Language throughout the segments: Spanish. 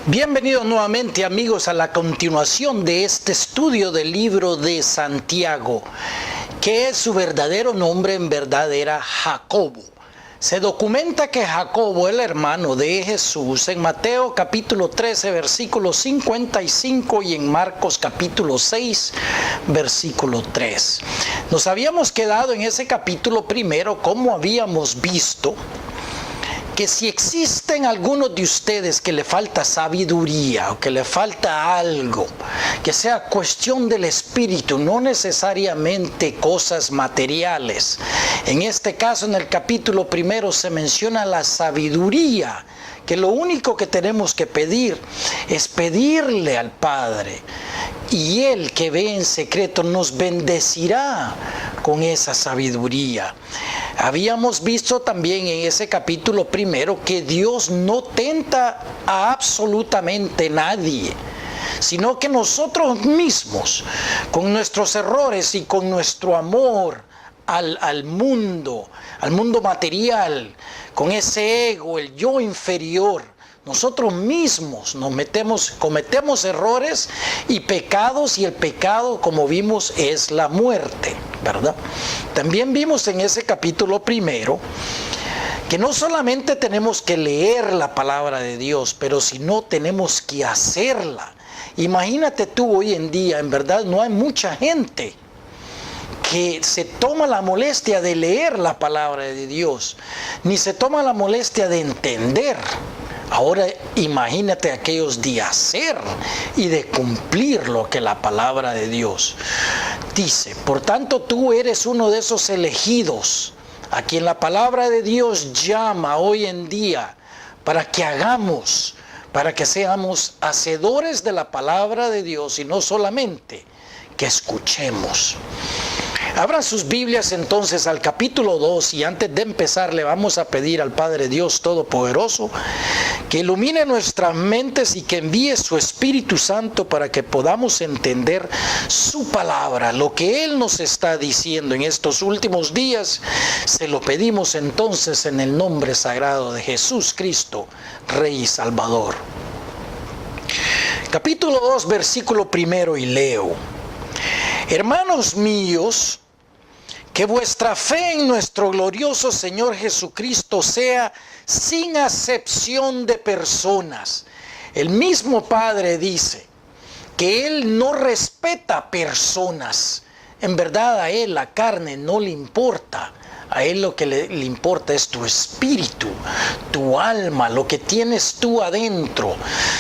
Bienvenidos nuevamente, amigos, a la continuación de este estudio del libro de Santiago, que su verdadero nombre en verdad era Jacobo. Se documenta que Jacobo, el hermano de Jesús, en Mateo capítulo 13, versículo 55 y en Marcos capítulo 6, versículo 3. Nos habíamos quedado en ese capítulo primero, como habíamos visto, que si existen algunos de ustedes que le falta sabiduría o que le falta algo, que sea cuestión del espíritu, no necesariamente cosas materiales. En este caso, en el capítulo primero se menciona la sabiduría, que lo único que tenemos que pedir es pedirle al Padre, y Él que ve en secreto nos bendecirá con esa sabiduría. Habíamos visto también en ese capítulo primero que Dios no tenta a absolutamente nadie, sino que nosotros mismos, con nuestros errores y con nuestro amor al mundo material, con ese ego, el yo inferior, nosotros mismos cometemos errores y pecados, y el pecado, como vimos, es la muerte, ¿verdad? También vimos en ese capítulo primero que no solamente tenemos que leer la palabra de Dios, pero sino tenemos que hacerla. Imagínate tú, hoy en día, en verdad, no hay mucha gente que se toma la molestia de leer la palabra de Dios, ni se toma la molestia de entender. Ahora imagínate aquellos de hacer y de cumplir lo que la palabra de Dios dice. Por tanto, tú eres uno de esos elegidos a quien la palabra de Dios llama hoy en día para que hagamos, para que seamos hacedores de la palabra de Dios y no solamente que escuchemos. Abran sus Biblias entonces al capítulo 2, y antes de empezar le vamos a pedir al Padre Dios Todopoderoso que ilumine nuestras mentes y que envíe su Espíritu Santo para que podamos entender su palabra, lo que Él nos está diciendo en estos últimos días. Se lo pedimos entonces en el nombre sagrado de Jesús Cristo, Rey y Salvador. Capítulo 2, versículo 1, y leo: Hermanos míos, que vuestra fe en nuestro glorioso Señor Jesucristo sea sin acepción de personas. El mismo Padre dice que Él no respeta personas. En verdad, a Él la carne no le importa. A Él lo que le importa es tu espíritu, tu alma, lo que tienes tú adentro.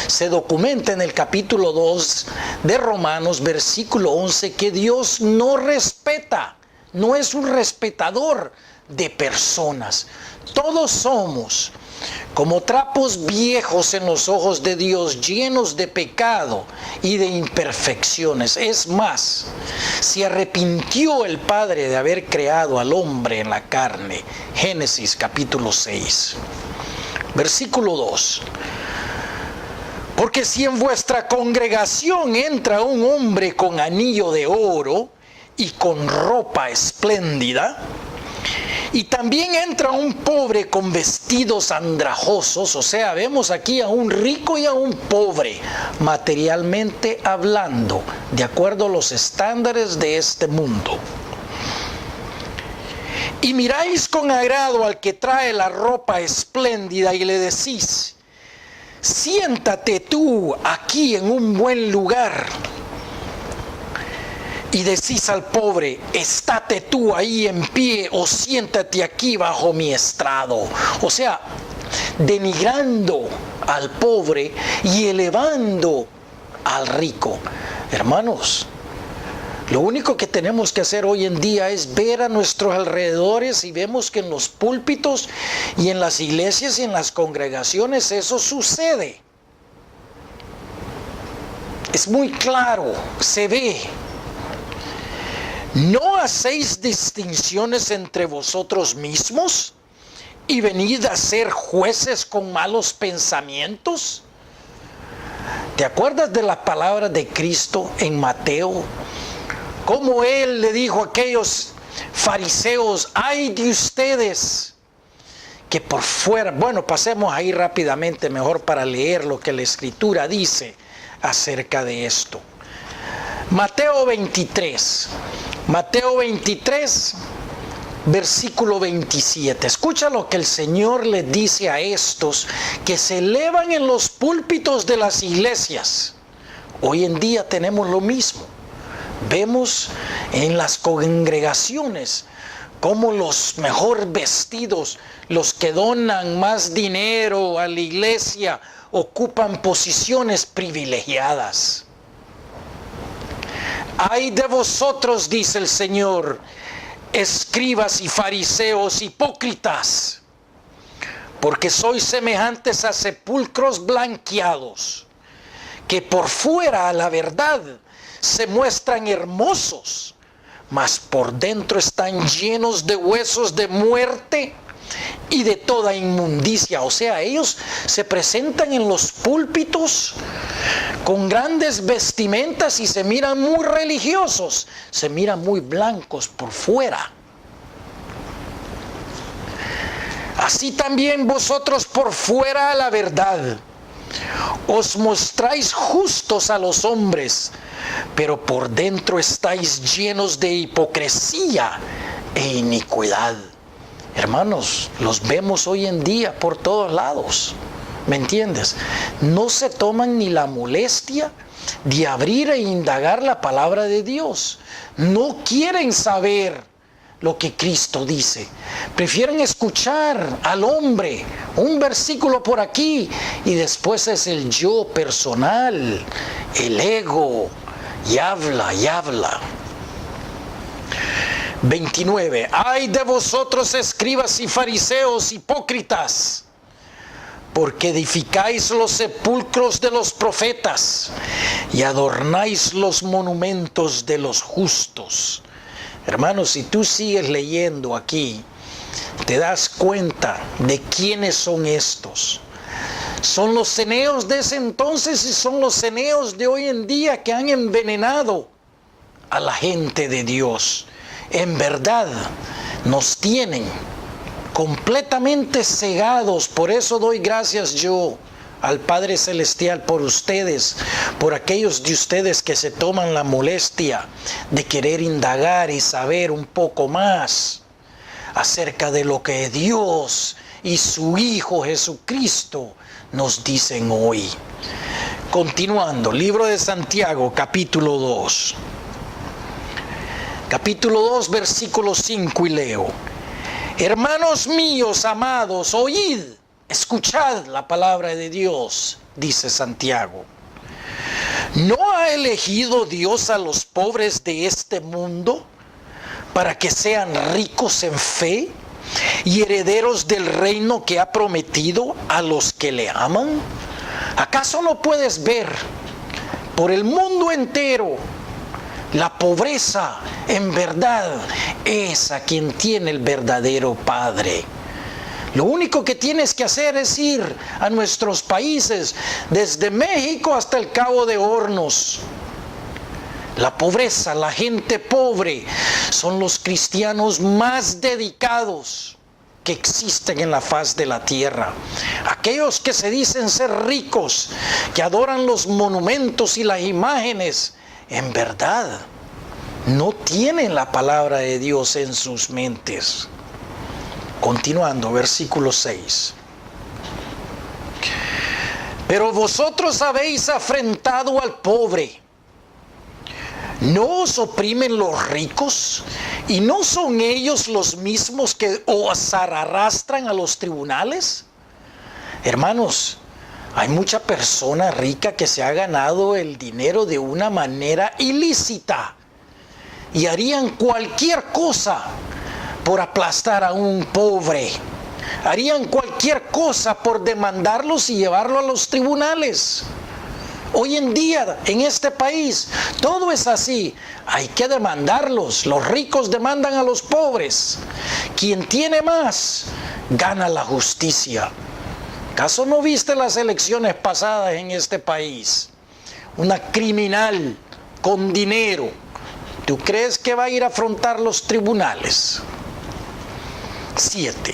Se documenta en el capítulo 2 de Romanos, versículo 11, que Dios no respeta, no es un respetador de personas. Todos somos como trapos viejos en los ojos de Dios, llenos de pecado y de imperfecciones. Es más, se arrepintió el Padre de haber creado al hombre en la carne. Génesis capítulo 6, versículo 2. Porque si en vuestra congregación entra un hombre con anillo de oro y con ropa espléndida, y también entra un pobre con vestidos andrajosos, o sea, vemos aquí a un rico y a un pobre, materialmente hablando, de acuerdo a los estándares de este mundo. Y miráis con agrado al que trae la ropa espléndida y le decís: siéntate tú aquí en un buen lugar. Y decís al pobre: estate tú ahí en pie, o siéntate aquí bajo mi estrado. O sea, denigrando al pobre y elevando al rico. Hermanos, lo único que tenemos que hacer hoy en día es ver a nuestros alrededores, y vemos que en los púlpitos y en las iglesias y en las congregaciones eso sucede. Es muy claro, se ve. ¿No hacéis distinciones entre vosotros mismos y venid a ser jueces con malos pensamientos? ¿Te acuerdas de la palabra de Cristo en Mateo? Cómo Él le dijo a aquellos fariseos: ay de ustedes, porque por fuera, bueno, pasemos ahí rápidamente mejor para leer lo que la Escritura dice acerca de esto. Mateo 23, versículo 27. Escucha lo que el Señor le dice a estos que se elevan en los púlpitos de las iglesias. Hoy en día tenemos lo mismo. Vemos en las congregaciones cómo los mejor vestidos, los que donan más dinero a la iglesia, ocupan posiciones privilegiadas. Ay de vosotros, dice el Señor, escribas y fariseos hipócritas, porque sois semejantes a sepulcros blanqueados, que por fuera a la verdad se muestran hermosos, mas por dentro están llenos de huesos de muerte y de toda inmundicia. O sea, ellos se presentan en los púlpitos con grandes vestimentas y se miran muy religiosos, se miran muy blancos por fuera. Así también vosotros por fuera a la verdad os mostráis justos a los hombres, pero por dentro estáis llenos de hipocresía e iniquidad. Hermanos, los vemos hoy en día por todos lados, ¿me entiendes? No se toman ni la molestia de abrir e indagar la palabra de Dios. No quieren saber lo que Cristo dice. Prefieren escuchar al hombre, un versículo por aquí, y después es el yo personal, el ego, y habla y habla. 29. Ay de vosotros, escribas y fariseos hipócritas, porque edificáis los sepulcros de los profetas y adornáis los monumentos de los justos. Hermanos, si tú sigues leyendo aquí, te das cuenta de quiénes son estos. Son los ceneos de ese entonces y son los ceneos de hoy en día que han envenenado a la gente de Dios. En verdad, nos tienen completamente cegados. Por eso doy gracias yo al Padre Celestial por ustedes, por aquellos de ustedes que se toman la molestia de querer indagar y saber un poco más acerca de lo que Dios y su Hijo Jesucristo nos dicen hoy. Continuando, libro de Santiago, capítulo 2. Capítulo 2, versículo 5, y leo: hermanos míos amados, oíd, escuchad la palabra de Dios, dice Santiago. ¿No ha elegido Dios a los pobres de este mundo para que sean ricos en fe y herederos del reino que ha prometido a los que le aman? ¿Acaso no puedes ver por el mundo entero la pobreza? En verdad es a quien tiene el verdadero Padre. Lo único que tienes que hacer es ir a nuestros países, desde México hasta el Cabo de Hornos. La pobreza, la gente pobre, son los cristianos más dedicados que existen en la faz de la tierra. Aquellos que se dicen ser ricos, que adoran los monumentos y las imágenes, en verdad no tienen la palabra de Dios en sus mentes. Continuando, versículo 6. Pero vosotros habéis afrentado al pobre. ¿No os oprimen los ricos? ¿Y no son ellos los mismos que os arrastran a los tribunales? Hermanos, hay mucha persona rica que se ha ganado el dinero de una manera ilícita y harían cualquier cosa por aplastar a un pobre. Harían cualquier cosa por demandarlos y llevarlo a los tribunales. Hoy en día, en este país, todo es así. Hay que demandarlos. Los ricos demandan a los pobres. Quien tiene más, gana la justicia. ¿Acaso no viste las elecciones pasadas en este país? Una criminal con dinero, ¿tú crees que va a ir a afrontar los tribunales? 7.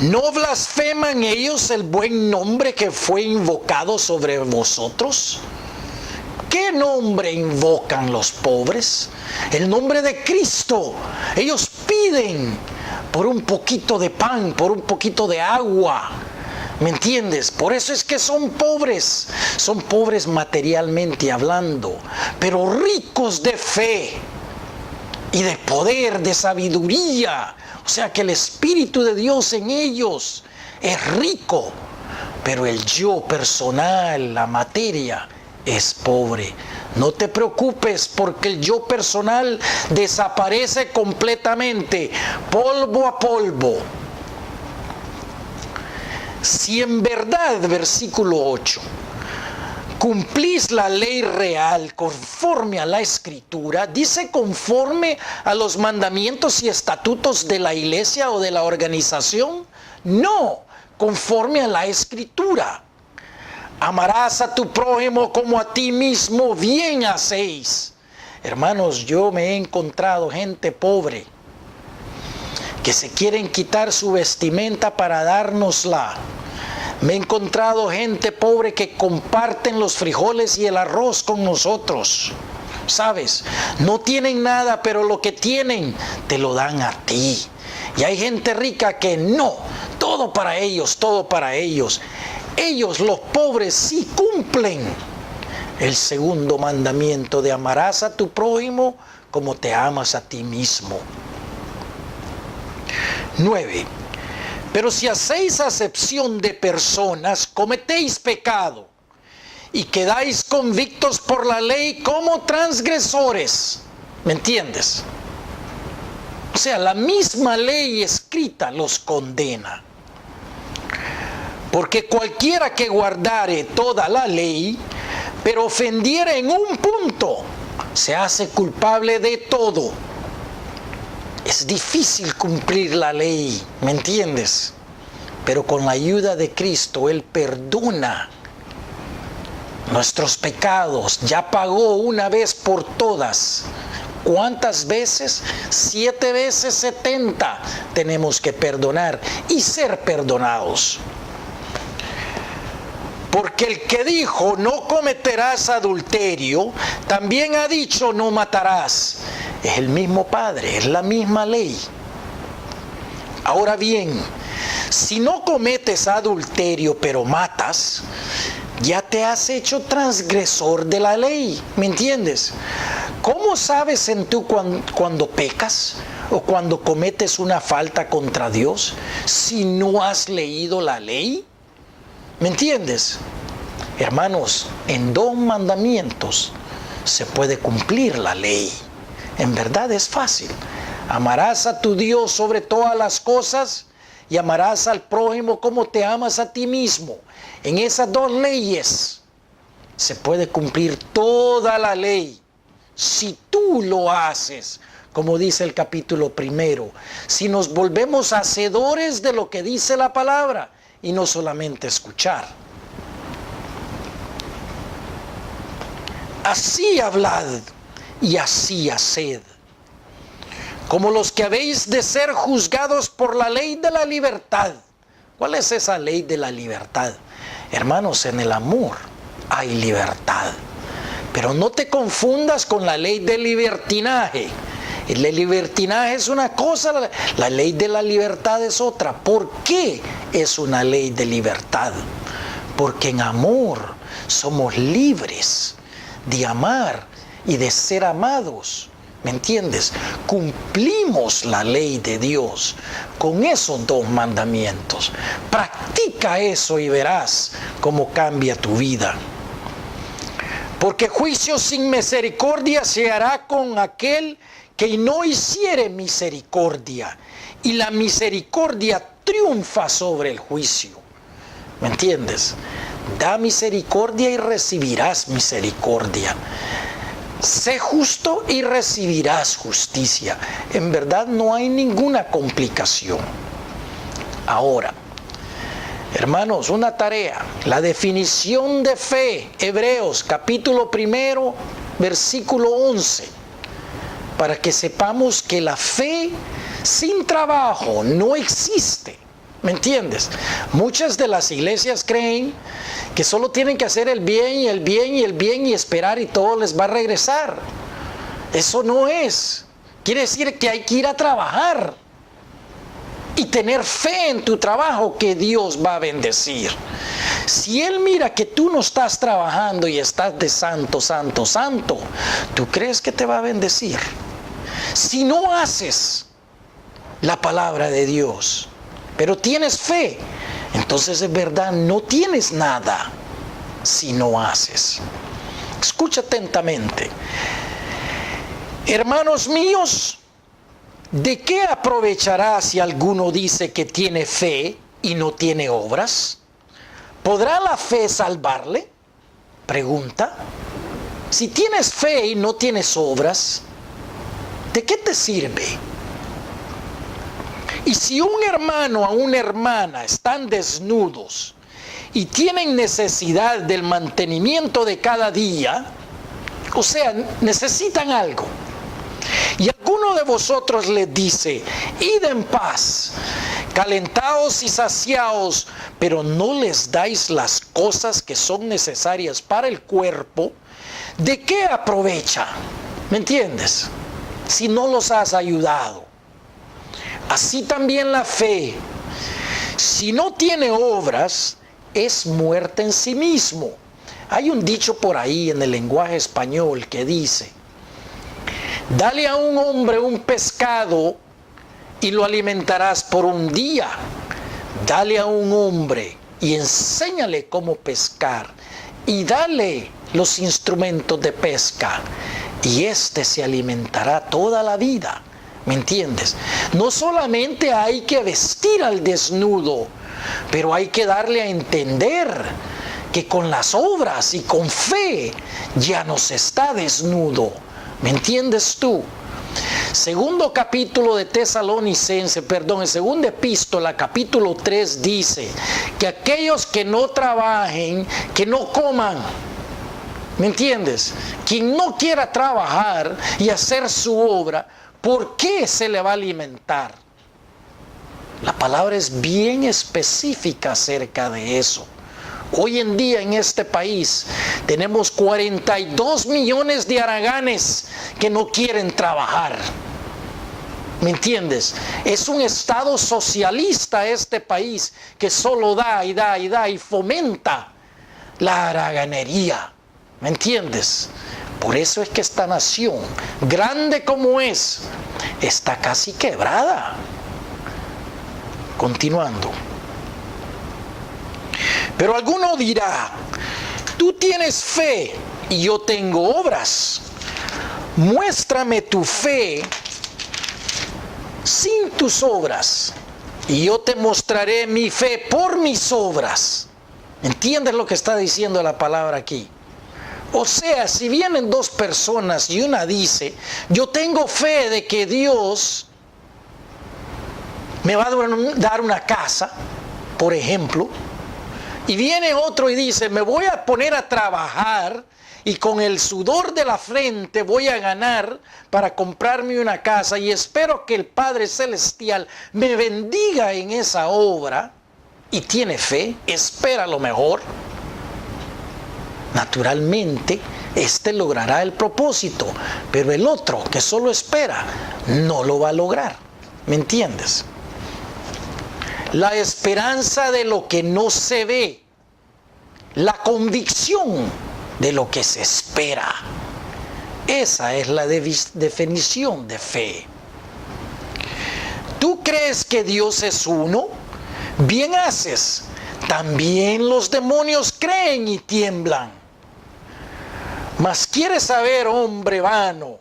¿No blasfeman ellos el buen nombre que fue invocado sobre vosotros? ¿Qué nombre invocan los pobres? El nombre de Cristo. Ellos piden por un poquito de pan, por un poquito de agua. ¿Me entiendes? Por eso es que son pobres materialmente hablando, pero ricos de fe y de poder, de sabiduría. O sea que el Espíritu de Dios en ellos es rico, pero el yo personal, la materia, es pobre. No te preocupes, porque el yo personal desaparece completamente, polvo a polvo. Si en verdad, versículo 8, cumplís la ley real conforme a la Escritura, dice conforme a los mandamientos y estatutos de la iglesia o de la organización, no, conforme a la Escritura. Amarás a tu prójimo como a ti mismo, bien hacéis. Hermanos, yo me he encontrado gente pobre que se quieren quitar su vestimenta para dárnosla. Me he encontrado gente pobre que comparten los frijoles y el arroz con nosotros. ¿Sabes? No tienen nada, pero lo que tienen te lo dan a ti. Y hay gente rica que no, todo para ellos, todo para ellos. Ellos, los pobres, sí cumplen el segundo mandamiento de amarás a tu prójimo como te amas a ti mismo. 9. Pero si hacéis acepción de personas, cometéis pecado y quedáis convictos por la ley como transgresores. ¿Me entiendes? O sea, la misma ley escrita los condena. Porque cualquiera que guardare toda la ley, pero ofendiere en un punto, se hace culpable de todo. Es difícil cumplir la ley, ¿me entiendes? Pero con la ayuda de Cristo, Él perdona nuestros pecados. Ya pagó una vez por todas. ¿Cuántas veces? 7 veces 70 tenemos que perdonar y ser perdonados. Porque el que dijo no cometerás adulterio, también ha dicho no matarás. Es el mismo Padre, es la misma ley. Ahora bien, si no cometes adulterio pero matas, ya te has hecho transgresor de la ley. ¿Me entiendes? ¿Cómo sabes en tú cuando pecas o cuando cometes una falta contra Dios si no has leído la ley? ¿Me entiendes? Hermanos, en 2 mandamientos se puede cumplir la ley. En verdad es fácil. Amarás a tu Dios sobre todas las cosas y amarás al prójimo como te amas a ti mismo. En esas 2 leyes se puede cumplir toda la ley. Si tú lo haces, como dice el capítulo 1, si nos volvemos hacedores de lo que dice la palabra y no solamente escuchar. Así hablad y así haced, como los que habéis de ser juzgados por la ley de la libertad. ¿Cuál es esa ley de la libertad? Hermanos, en el amor hay libertad. Pero no te confundas con la ley del libertinaje. El libertinaje es una cosa, la ley de la libertad es otra. ¿Por qué es una ley de libertad? Porque en amor somos libres de amar y de ser amados. ¿Me entiendes? Cumplimos la ley de Dios con esos 2 mandamientos. Practica eso y verás cómo cambia tu vida. Porque juicio sin misericordia se hará con aquel que no hiciere misericordia, y la misericordia triunfa sobre el juicio. ¿Me entiendes? Da misericordia y recibirás misericordia. Sé justo y recibirás justicia. En verdad no hay ninguna complicación. Ahora, hermanos, una tarea. La definición de fe. Hebreos capítulo 1, versículo 11. Para que sepamos que la fe sin trabajo no existe. ¿Me entiendes? Muchas de las iglesias creen que solo tienen que hacer el bien y el bien y el bien y esperar y todo les va a regresar. Eso no es. Quiere decir que hay que ir a trabajar y tener fe en tu trabajo que Dios va a bendecir. Si Él mira que tú no estás trabajando y estás de santo, santo, santo, ¿tú crees que te va a bendecir? Si no haces la palabra de Dios, pero tienes fe, entonces es verdad, no tienes nada si no haces. Escucha atentamente. Hermanos míos, ¿de qué aprovechará si alguno dice que tiene fe y no tiene obras? ¿Podrá la fe salvarle? Pregunta. Si tienes fe y no tienes obras, ¿de qué te sirve? Y si un hermano o una hermana están desnudos y tienen necesidad del mantenimiento de cada día, o sea, necesitan algo, y alguno de vosotros les dice, id en paz, calentaos y saciaos, pero no les dais las cosas que son necesarias para el cuerpo, ¿de qué aprovecha? ¿Me entiendes? Si no los has ayudado. Así también la fe, si no tiene obras, es muerta en sí mismo. Hay un dicho por ahí en el lenguaje español que dice, dale a un hombre un pescado y lo alimentarás por un día. Dale a un hombre y enséñale cómo pescar y dale los instrumentos de pesca y éste se alimentará toda la vida. ¿Me entiendes? No solamente hay que vestir al desnudo, pero hay que darle a entender que con las obras y con fe ya no se está desnudo. ¿Me entiendes tú? Segundo capítulo de Tesalonicenses, en segunda epístola, capítulo 3 dice que aquellos que no trabajen, que no coman. ¿Me entiendes? Quien no quiera trabajar y hacer su obra, ¿por qué se le va a alimentar? La palabra es bien específica acerca de eso. Hoy en día en este país tenemos 42 millones de haraganes que no quieren trabajar. ¿Me entiendes? Es un estado socialista este país que solo da y da y da y fomenta la haraganería. ¿Me entiendes? Por eso es que esta nación, grande como es, está casi quebrada. Continuando. Pero alguno dirá, tú tienes fe y yo tengo obras. Muéstrame tu fe sin tus obras y yo te mostraré mi fe por mis obras. ¿Entiendes lo que está diciendo la palabra aquí? O sea, si vienen dos personas y una dice, yo tengo fe de que Dios me va a dar una casa, por ejemplo, y viene otro y dice, me voy a poner a trabajar y con el sudor de la frente voy a ganar para comprarme una casa y espero que el Padre Celestial me bendiga en esa obra, y tiene fe, espera lo mejor. Naturalmente, este logrará el propósito, pero el otro que solo espera no lo va a lograr. ¿Me entiendes? La esperanza de lo que no se ve, la convicción de lo que se espera. Esa es la definición de fe. ¿Tú crees que Dios es uno? Bien haces. También los demonios creen y tiemblan. Mas ¿quieres saber, hombre vano,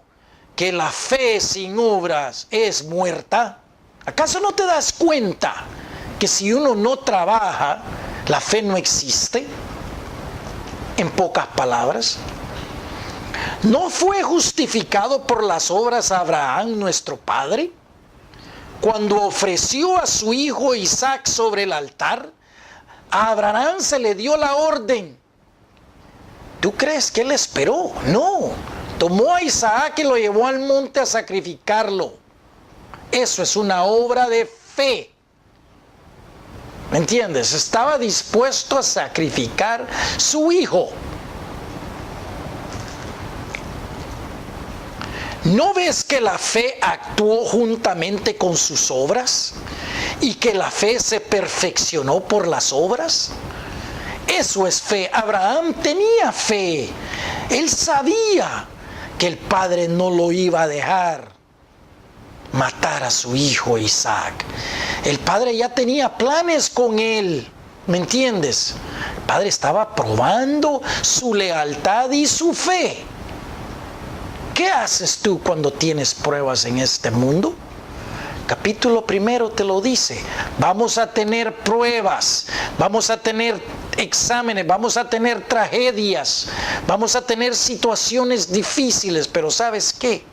que la fe sin obras es muerta? ¿Acaso no te das cuenta que si uno no trabaja, la fe no existe? En pocas palabras, ¿no fue justificado por las obras Abraham, nuestro padre, cuando ofreció a su hijo Isaac sobre el altar? A Abraham se le dio la orden. ¿Tú crees que él esperó? No. Tomó a Isaac y lo llevó al monte a sacrificarlo. Eso es una obra de fe. ¿Me entiendes? Estaba dispuesto a sacrificar su hijo. ¿No ves que la fe actuó juntamente con sus obras? ¿Y que la fe se perfeccionó por las obras? Eso es fe. Abraham tenía fe. Él sabía que el padre no lo iba a dejar matar a su hijo Isaac. El padre ya tenía planes con él. ¿Me entiendes? El padre estaba probando su lealtad y su fe. ¿Qué haces tú cuando tienes pruebas en este mundo? Capítulo 1 te lo dice. Vamos a tener pruebas, vamos a tener exámenes, vamos a tener tragedias, vamos a tener situaciones difíciles, pero ¿sabes qué?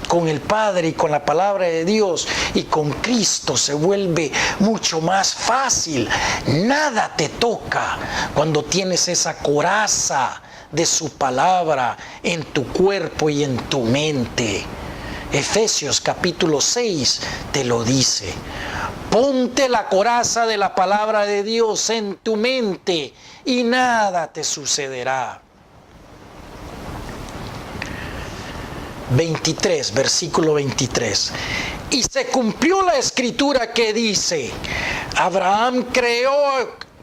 Con el Padre y con la palabra de Dios y con Cristo se vuelve mucho más fácil. Nada te toca cuando tienes esa coraza de su palabra en tu cuerpo y en tu mente. Efesios capítulo 6 te lo dice. Ponte la coraza de la palabra de Dios en tu mente y nada te sucederá. 23, versículo 23. Y se cumplió la escritura que dice: Abraham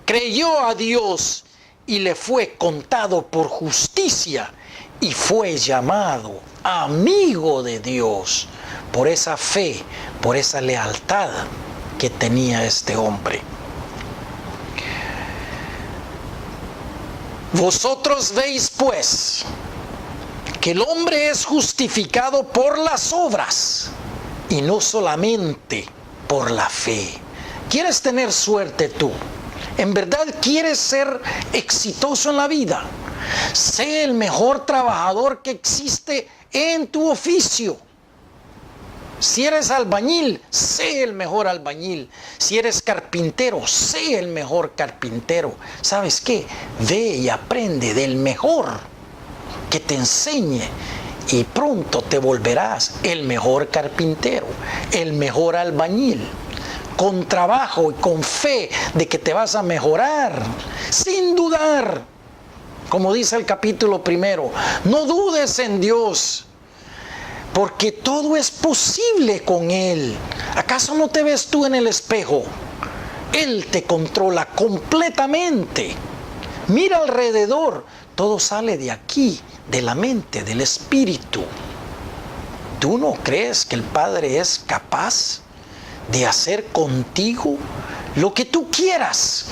creyó a Dios y le fue contado por justicia y fue llamado amigo de Dios por esa fe, por esa lealtad que tenía este hombre. Vosotros veis pues que el hombre es justificado por las obras y no solamente por la fe. ¿Quieres tener suerte tú? ¿En verdad quieres ser exitoso en la vida? Sé el mejor trabajador que existe en tu oficio. Si eres albañil, sé el mejor albañil. Si eres carpintero, sé el mejor carpintero. ¿Sabes qué? Ve y aprende del mejor que te enseñe y pronto te volverás el mejor carpintero, el mejor albañil. Con trabajo y con fe de que te vas a mejorar, sin dudar. Como dice el capítulo 1, no dudes en Dios, porque todo es posible con Él. ¿Acaso no te ves tú en el espejo? Él te controla completamente. Mira alrededor, todo sale de aquí, de la mente, del espíritu. ¿Tú no crees que el Padre es capaz de hacer contigo lo que tú quieras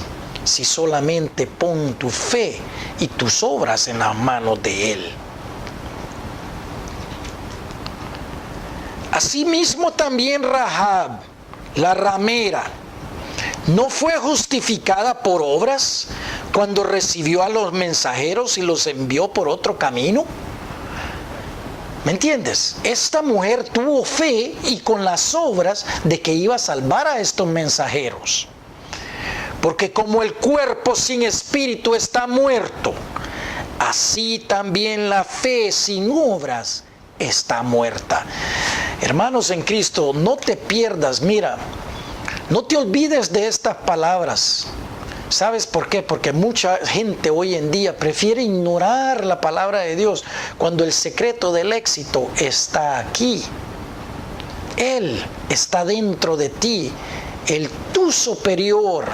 si solamente pon tu fe y tus obras en las manos de Él? Asimismo también Rahab, la ramera, ¿no fue justificada por obras cuando recibió a los mensajeros y los envió por otro camino? ¿Me entiendes? Esta mujer tuvo fe y con las obras de que iba a salvar a estos mensajeros. Porque como el cuerpo sin espíritu está muerto, así también la fe sin obras está muerta. Hermanos en Cristo, no te pierdas, mira, no te olvides de estas palabras. ¿Sabes por qué? Porque mucha gente hoy en día prefiere ignorar la palabra de Dios cuando el secreto del éxito está aquí. Él está dentro de ti, el tú superior.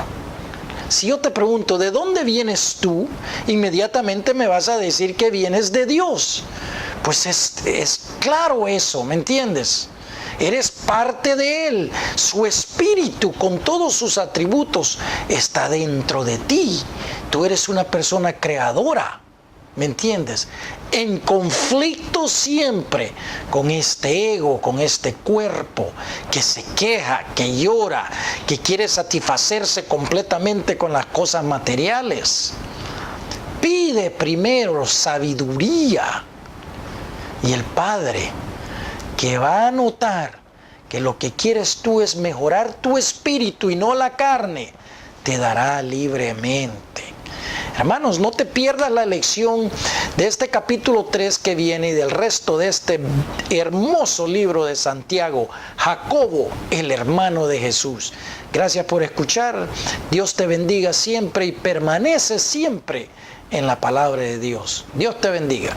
Si yo te pregunto, ¿de dónde vienes tú? Inmediatamente me vas a decir que vienes de Dios. Pues es claro eso, ¿me entiendes? Eres parte de Él. Su espíritu con todos sus atributos está dentro de ti. Tú eres una persona creadora, ¿me entiendes? En conflicto siempre con este ego, con este cuerpo que se queja, que llora, que quiere satisfacerse completamente con las cosas materiales. Pide primero sabiduría y el Padre, que va a notar que lo que quieres tú es mejorar tu espíritu y no la carne, te dará libremente. Hermanos, no te pierdas la lección de este capítulo 3 que viene y del resto de este hermoso libro de Santiago, Jacobo, el hermano de Jesús. Gracias por escuchar. Dios te bendiga siempre y permanece siempre en la palabra de Dios. Dios te bendiga.